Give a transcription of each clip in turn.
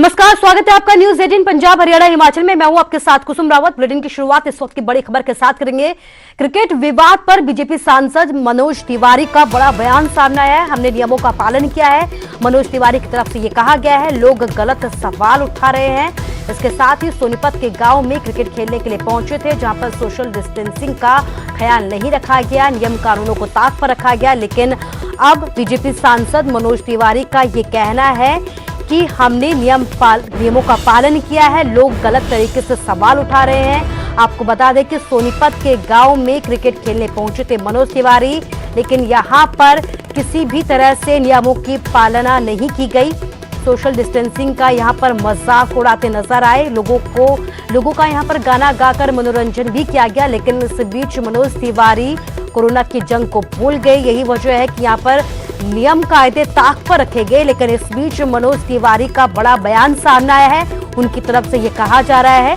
नमस्कार, स्वागत है आपका न्यूज 18 पंजाब हरियाणा हिमाचल में। मैं हूं आपके साथ कुसुम रावत। बुलेटिन की शुरुआत इस वक्त की बड़ी खबर के साथ करेंगे। क्रिकेट विवाद पर बीजेपी सांसद मनोज तिवारी का बड़ा बयान सामने आया है। हमने नियमों का पालन किया है, मनोज तिवारी की तरफ से ये कहा गया है। लोग गलत सवाल उठा रहे हैं। इसके साथ ही सोनीपत के गांव में क्रिकेट खेलने के लिए पहुंचे थे, जहां पर सोशल डिस्टेंसिंग का ख्याल नहीं रखा गया, नियम कानूनों को ताक पर रखा गया। लेकिन अब बीजेपी सांसद मनोज तिवारी का ये कहना है कि हमने नियमों का पालन किया है, लोग गलत तरीके से सवाल उठा रहे हैं। आपको बता दें कि सोनीपत के गांव में क्रिकेट खेलने पहुंचे थे मनोज तिवारी, लेकिन यहां पर किसी भी तरह से नियमों की पालना नहीं की गई। सोशल डिस्टेंसिंग का यहां पर मजाक उड़ाते नजर आए। लोगों का यहां पर गाना गाकर मनोरंजन भी किया गया। लेकिन इस बीच मनोज तिवारी कोरोना की जंग को भूल गए। यही वजह है कि यहां पर नियम कायदे ताक पर रखे गए। लेकिन इस बीच मनोज तिवारी का बड़ा बयान सामने आया है। उनकी तरफ से यह कहा जा रहा है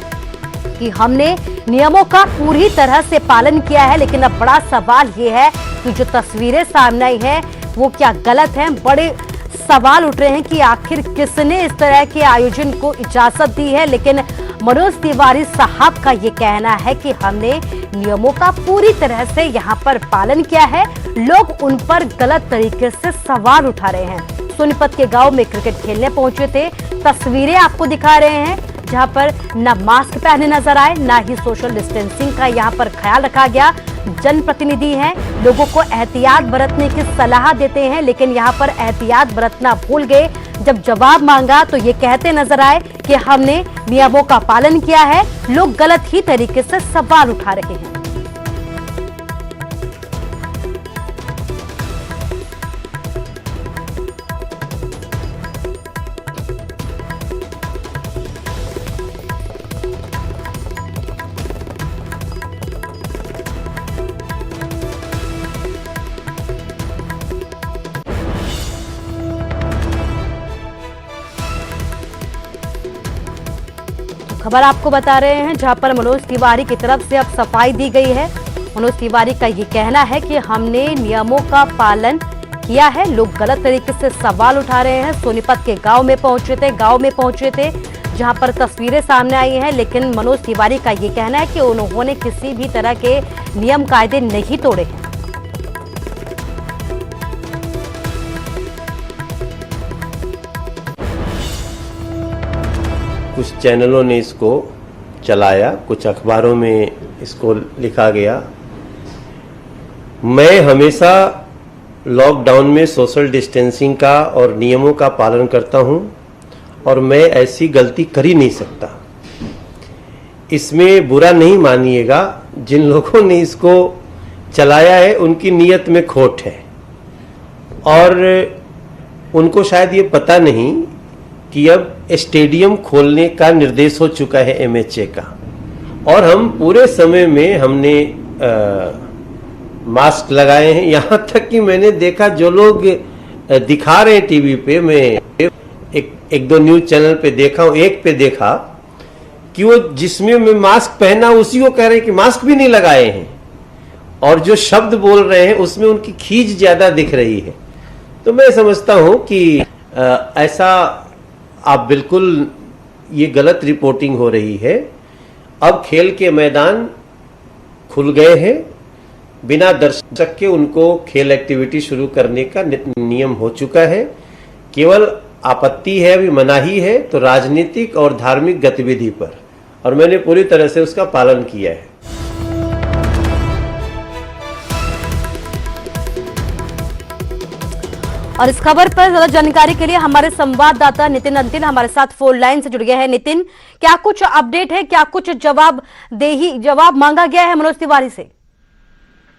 कि हमने नियमों का पूरी तरह से पालन किया है। लेकिन अब बड़ा सवाल यह है कि जो तस्वीरें सामने आई है वो क्या गलत है। बड़े सवाल उठ रहे हैं कि आखिर किसने इस तरह के आयोजन को इजाजत दी है। लेकिन मनोज तिवारी साहब का ये कहना है कि हमने नियमों का पूरी तरह से यहाँ पर पालन किया है, लोग उन पर गलत तरीके से सवाल उठा रहे हैं। सोनीपत के गांव में क्रिकेट खेलने पहुंचे थे, तस्वीरें आपको दिखा रहे हैं, जहां पर न मास्क पहने नजर आए, ना ही सोशल डिस्टेंसिंग का यहां पर ख्याल रखा गया। जनप्रतिनिधि हैं, लोगों को एहतियात बरतने की सलाह देते हैं, लेकिन यहां पर एहतियात बरतना भूल गए। जब जवाब मांगा तो ये कहते नजर आए कि हमने नियमों का पालन किया है, लोग गलत ही तरीके से सवाल उठा रहे हैं। खबर आपको बता रहे हैं, जहां पर मनोज तिवारी की तरफ से अब सफाई दी गई है। मनोज तिवारी का ये कहना है कि हमने नियमों का पालन किया है, लोग गलत तरीके से सवाल उठा रहे हैं। सोनीपत के गांव में पहुंचे थे जहां पर तस्वीरें सामने आई हैं। लेकिन मनोज तिवारी का ये कहना है कि उन्होंने किसी भी तरह के नियम कायदे नहीं तोड़े हैं। कुछ चैनलों ने इसको चलाया, कुछ अखबारों में इसको लिखा गया। मैं हमेशा लॉकडाउन में सोशल डिस्टेंसिंग का और नियमों का पालन करता हूं और मैं ऐसी गलती कर ही नहीं सकता। इसमें बुरा नहीं मानिएगा, जिन लोगों ने इसको चलाया है उनकी नीयत में खोट है और उनको शायद ये पता नहीं कि अब स्टेडियम खोलने का निर्देश हो चुका है एमएचए का, और हम पूरे समय में हमने मास्क लगाए हैं। यहाँ तक कि मैंने देखा जो लोग दिखा रहे हैं टीवी पे, मैं एक दो न्यूज चैनल पे देखा हूँ, एक पे देखा कि वो जिसमें मैं मास्क पहना उसी को कह रहे हैं कि मास्क भी नहीं लगाए हैं, और जो शब्द बोल रहे हैं उसमें उनकी खींच ज्यादा दिख रही है। तो मैं समझता हूँ कि ऐसा आप बिल्कुल, ये गलत रिपोर्टिंग हो रही है। अब खेल के मैदान खुल गए हैं, बिना दर्शक के उनको खेल एक्टिविटी शुरू करने का नियम हो चुका है। केवल आपत्ति है, अभी मनाही है तो राजनीतिक और धार्मिक गतिविधि पर, और मैंने पूरी तरह से उसका पालन किया है। और इस खबर पर ज्यादा जानकारी के लिए हमारे संवाददाता नितिन अंतिल हमारे साथ फोन लाइन से जुड़ गए हैं। नितिन, क्या कुछ अपडेट है, क्या कुछ जवाब मांगा गया है मनोज तिवारी से?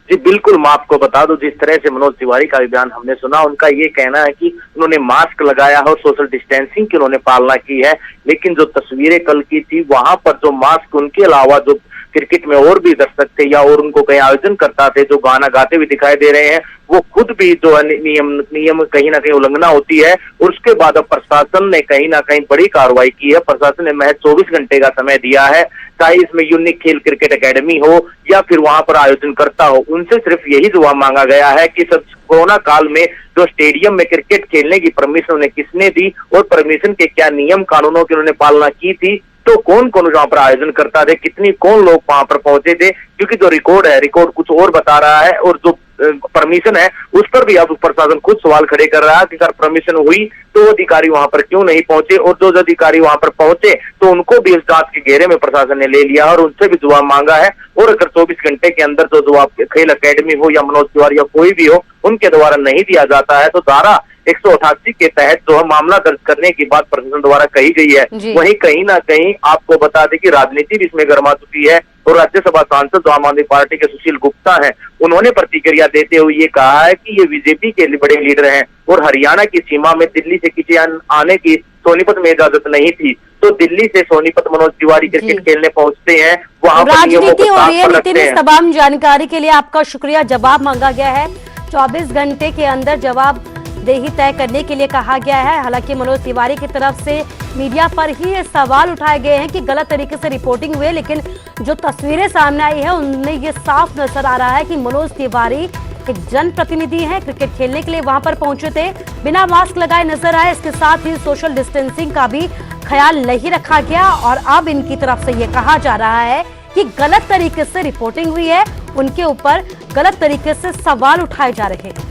जी बिल्कुल, मैं आपको बता दूं, जिस तरह से मनोज तिवारी का बयान हमने सुना, उनका ये कहना है कि उन्होंने मास्क लगाया है और सोशल डिस्टेंसिंग की उन्होंने पालना की है। लेकिन जो तस्वीरें कल की थी, वहां पर जो मास्क उनके अलावा जो क्रिकेट में और भी दर्शक थे या और उनको कहीं आयोजन करता थे जो गाना गाते हुए दिखाई दे रहे हैं, वो खुद भी जो है नियम कहीं ना कहीं उल्लंघना होती है। और उसके बाद अब प्रशासन ने कहीं ना कहीं बड़ी कार्रवाई की है। प्रशासन ने महज 24 घंटे का समय दिया है, चाहे इसमें यूनिक खेल क्रिकेट एकेडमी हो या फिर वहां पर आयोजन करता हो, उनसे सिर्फ यही जवाब मांगा गया है कि सब कोरोना काल में जो स्टेडियम में क्रिकेट खेलने की परमिशन उन्हें किसने दी और परमिशन के क्या नियम कानूनों की उन्होंने पालना की थी, तो कौन कौन वहां पर आयोजन करता थे, कौन लोग वहां पर पहुंचे थे, क्योंकि जो रिकॉर्ड है, रिकॉर्ड कुछ और बता रहा है और जो परमिशन है उस पर भी अब प्रशासन खुद सवाल खड़े कर रहा है कि अगर परमिशन हुई तो वो अधिकारी वहां पर क्यों नहीं पहुंचे, और जो अधिकारी वहां पर पहुंचे तो उनको भी इस जांच के घेरे में प्रशासन ने ले लिया और उनसे भी जवाब मांगा है। और अगर 24 घंटे के अंदर जो जवाब खेल अकेडमी हो या मनोज तिवारी या कोई भी हो उनके द्वारा नहीं दिया जाता है तो धारा 188 के तहत जो है मामला दर्ज करने की बात प्रशासन द्वारा कही गई है। वहीं कहीं ना कहीं आपको बता दें कि राजनीति भी इसमें गर्मा चुकी है और राज्यसभा सांसद जो आम आदमी पार्टी के सुशील गुप्ता हैं, उन्होंने प्रतिक्रिया देते हुए ये कहा है कि ये बीजेपी के बड़े लीडर हैं और हरियाणा की सीमा में दिल्ली से किसी आने की सोनीपत में इजाजत नहीं थी, तो दिल्ली से सोनीपत मनोज तिवारी क्रिकेट खेलने पहुंचते हैं, वहां पर नियमों को राजनीति हो रही है। लगते नितिन, हैं। इस तमाम जानकारी के लिए आपका शुक्रिया। जवाब मांगा गया है, 24 घंटे के अंदर जवाब देही तय करने के लिए कहा गया है। हालांकि मनोज तिवारी की तरफ से मीडिया पर ही ये सवाल उठाए गए हैं कि गलत तरीके से रिपोर्टिंग हुई है, लेकिन जो तस्वीरें सामने आई है उनमें ये साफ नजर आ रहा है कि मनोज तिवारी एक जनप्रतिनिधि हैं, क्रिकेट खेलने के लिए वहां पर पहुंचे थे, बिना मास्क लगाए नजर आए। इसके साथ ही सोशल डिस्टेंसिंग का भी ख्याल नहीं रखा गया और अब इनकी तरफ से ये कहा जा रहा है कि गलत तरीके से रिपोर्टिंग हुई है, उनके ऊपर गलत तरीके से सवाल उठाए जा रहे हैं।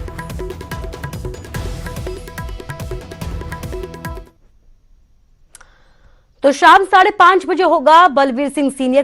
तो शाम 5:30 बजे होगा बलवीर सिंह सीनियर का